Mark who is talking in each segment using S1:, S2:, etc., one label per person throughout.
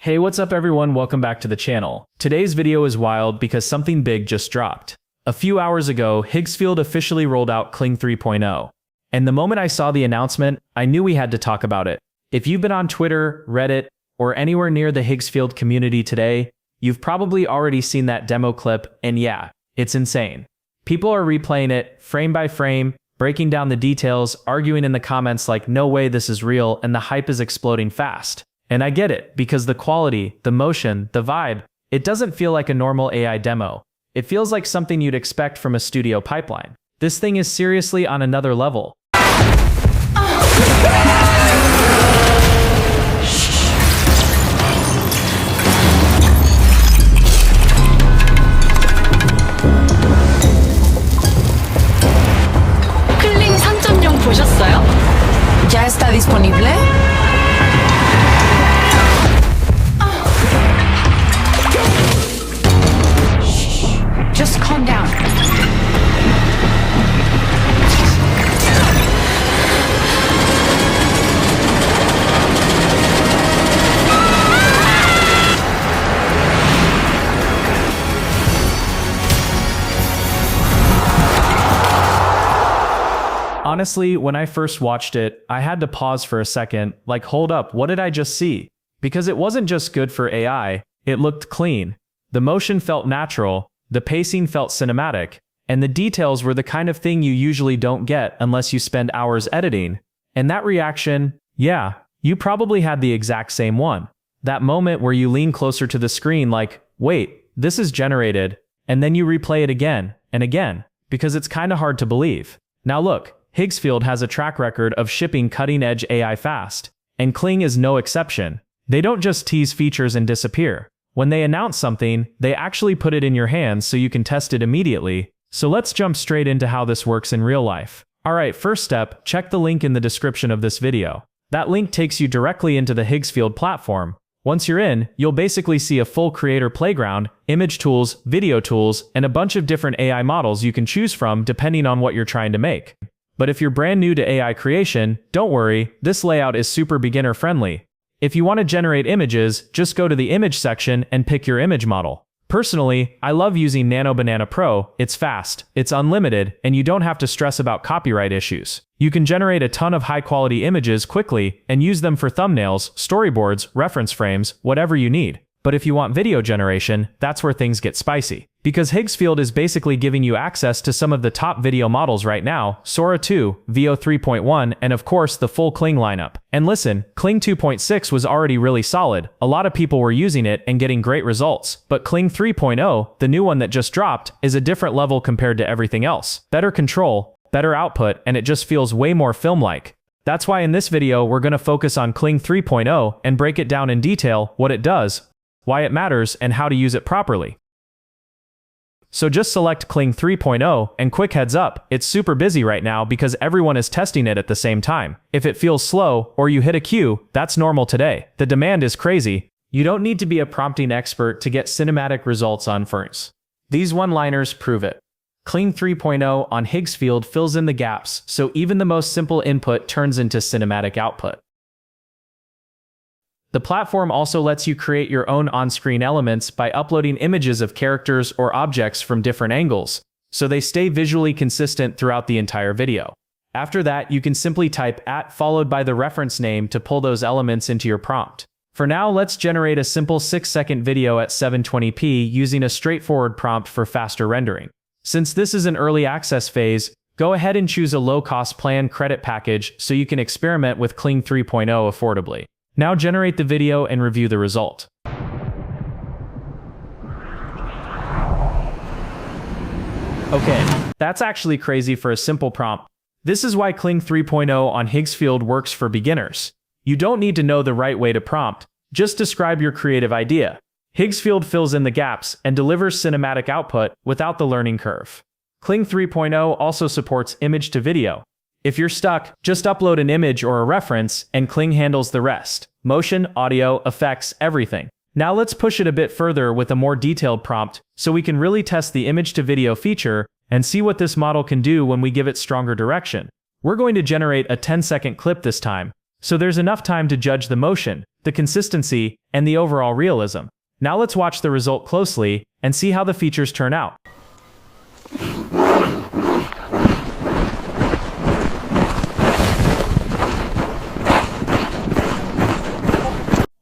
S1: Hey, what's up everyone? Welcome back to the channel. Today's video is wild because something big just dropped. A few hours ago, Higgsfield officially rolled out Kling 3.0. And the moment I saw the announcement, I knew we had to talk about it. If you've been on Twitter, Reddit, or anywhere near the Higgsfield community today, you've probably already seen that demo clip, and yeah, it's insane. People are replaying it, frame by frame, breaking down the details, arguing in the comments like no way this is real, and the hype is exploding fast. And I get it, because the quality, the motion, the vibe, it doesn't feel like a normal AI demo. It feels like something you'd expect from a studio pipeline. This thing is seriously on another level.
S2: Kling 3.0 보셨어요?
S3: ¿Ya está disponible?
S2: Just calm down.
S1: Honestly, when I first watched it, I had to pause for a second, like hold up, what did I just see? Because it wasn't just good for AI, it looked clean. The motion felt natural, the pacing felt cinematic, and the details were the kind of thing you usually don't get unless you spend hours editing. And that reaction, yeah, you probably had the exact same one. That moment where you lean closer to the screen like, wait, this is generated, and then you replay it again and again, because it's kinda hard to believe. Now look, Higgsfield has a track record of shipping cutting-edge AI fast, and Kling is no exception. They don't just tease features and disappear. When they announce something, they actually put it in your hands so you can test it immediately. So let's jump straight into how this works in real life. Alright, first step, check the link in the description of this video. That link takes you directly into the Higgsfield platform. Once you're in, you'll basically see a full creator playground, image tools, video tools, and a bunch of different AI models you can choose from depending on what you're trying to make. But if you're brand new to AI creation, don't worry, this layout is super beginner friendly. If you want to generate images, just go to the image section and pick your image model. Personally, I love using Nano Banana Pro. It's fast, it's unlimited, and you don't have to stress about copyright issues. You can generate a ton of high-quality images quickly and use them for thumbnails, storyboards, reference frames, whatever you need. But if you want video generation, that's where things get spicy. Because Higgsfield is basically giving you access to some of the top video models right now, Sora 2, Veo 3.1, and of course the full Kling lineup. And listen, Kling 2.6 was already really solid, a lot of people were using it and getting great results. But Kling 3.0, the new one that just dropped, is a different level compared to everything else. Better control, better output, and it just feels way more film-like. That's why in this video we're going to focus on Kling 3.0 and break it down in detail, what it does, why it matters, and how to use it properly. So just select Kling 3.0, and quick heads up, it's super busy right now because everyone is testing it at the same time. If it feels slow, or you hit a queue, that's normal today. The demand is crazy. You don't need to be a prompting expert to get cinematic results on first. These one-liners prove it. Kling 3.0 on Higgsfield fills in the gaps, so even the most simple input turns into cinematic output. The platform also lets you create your own on-screen elements by uploading images of characters or objects from different angles, so they stay visually consistent throughout the entire video. After that, you can simply type @ followed by the reference name to pull those elements into your prompt. For now, let's generate a simple 6-second video at 720p using a straightforward prompt for faster rendering. Since this is an early access phase, go ahead and choose a low-cost plan credit package so you can experiment with Kling 3.0 affordably. Now generate the video and review the result. Okay, that's actually crazy for a simple prompt. This is why Kling 3.0 on Higgsfield works for beginners. You don't need to know the right way to prompt, just describe your creative idea. Higgsfield fills in the gaps and delivers cinematic output without the learning curve. Kling 3.0 also supports image to video. If you're stuck, just upload an image or a reference, and Kling handles the rest. Motion, audio, effects, everything. Now let's push it a bit further with a more detailed prompt, so we can really test the image-to-video feature and see what this model can do when we give it stronger direction. We're going to generate a 10-second clip this time, so there's enough time to judge the motion, the consistency, and the overall realism. Now let's watch the result closely and see how the features turn out.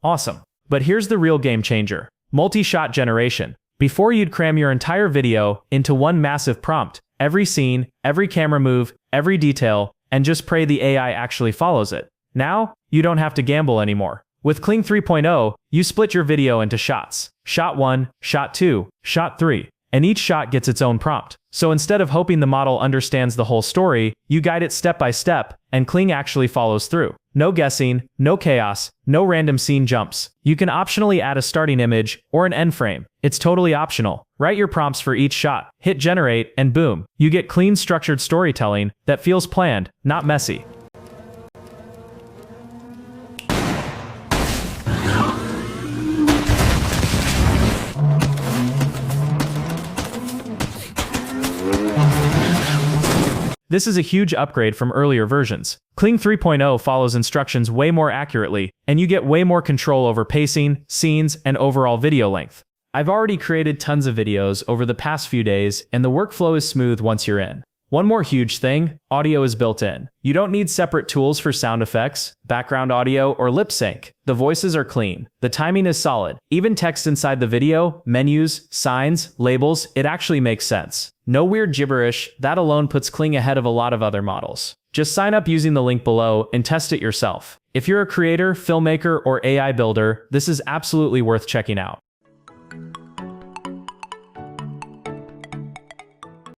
S1: Awesome. But here's the real game changer. Multi-shot generation. Before you'd cram your entire video into one massive prompt, every scene, every camera move, every detail, and just pray the AI actually follows it. Now, you don't have to gamble anymore. With Kling 3.0, you split your video into shots. Shot 1, Shot 2, Shot 3, and each shot gets its own prompt. So instead of hoping the model understands the whole story, you guide it step by step, and Kling actually follows through. No guessing, no chaos, no random scene jumps. You can optionally add a starting image or an end frame. It's totally optional. Write your prompts for each shot, hit generate, and boom, you get clean, structured storytelling that feels planned, not messy. This is a huge upgrade from earlier versions. Kling 3.0 follows instructions way more accurately, and you get way more control over pacing, scenes, and overall video length. I've already created tons of videos over the past few days, and the workflow is smooth once you're in. One more huge thing, audio is built in. You don't need separate tools for sound effects, background audio, or lip sync. The voices are clean. The timing is solid. Even text inside the video, menus, signs, labels, it actually makes sense. No weird gibberish, that alone puts Kling ahead of a lot of other models. Just sign up using the link below and test it yourself. If you're a creator, filmmaker, or AI builder, this is absolutely worth checking out.